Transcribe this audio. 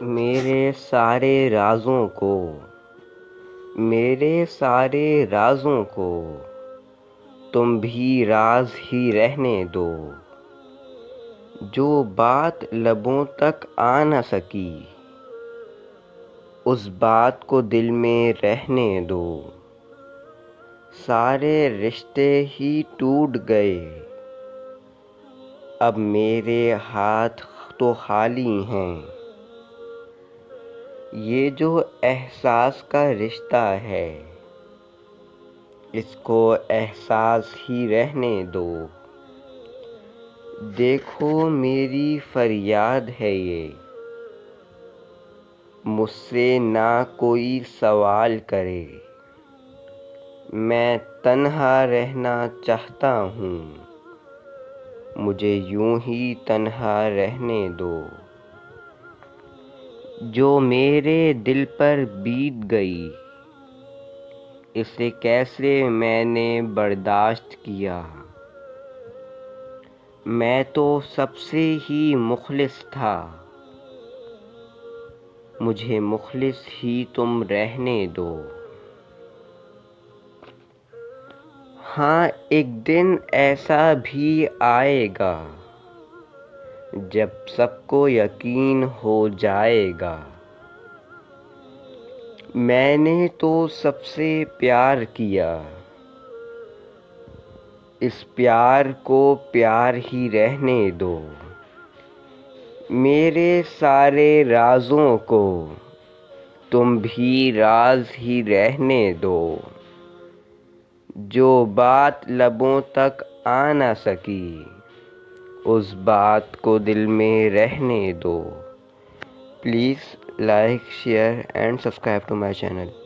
میرے سارے رازوں کو تم بھی راز ہی رہنے دو، جو بات لبوں تک آ نہ سکی اس بات کو دل میں رہنے دو۔ سارے رشتے ہی ٹوٹ گئے، اب میرے ہاتھ تو خالی ہیں۔ یہ جو احساس کا رشتہ ہے اس کو احساس ہی رہنے دو۔ دیکھو میری فریاد ہے یہ، مجھ سے نہ کوئی سوال کرے۔ میں تنہا رہنا چاہتا ہوں، مجھے یوں ہی تنہا رہنے دو۔ جو میرے دل پر بیت گئی اسے کیسے میں نے برداشت کیا۔ میں تو سب سے ہی مخلص تھا، مجھے مخلص ہی تم رہنے دو۔ ہاں ایک دن ایسا بھی آئے گا جب سب کو یقین ہو جائے گا، میں نے تو سب سے پیار کیا، اس پیار کو پیار ہی رہنے دو۔ میرے سارے رازوں کو تم بھی راز ہی رہنے دو، جو بات لبوں تک آ نہ سکی اس بات کو دل میں رہنے دو۔ Please like, share and subscribe to my channel.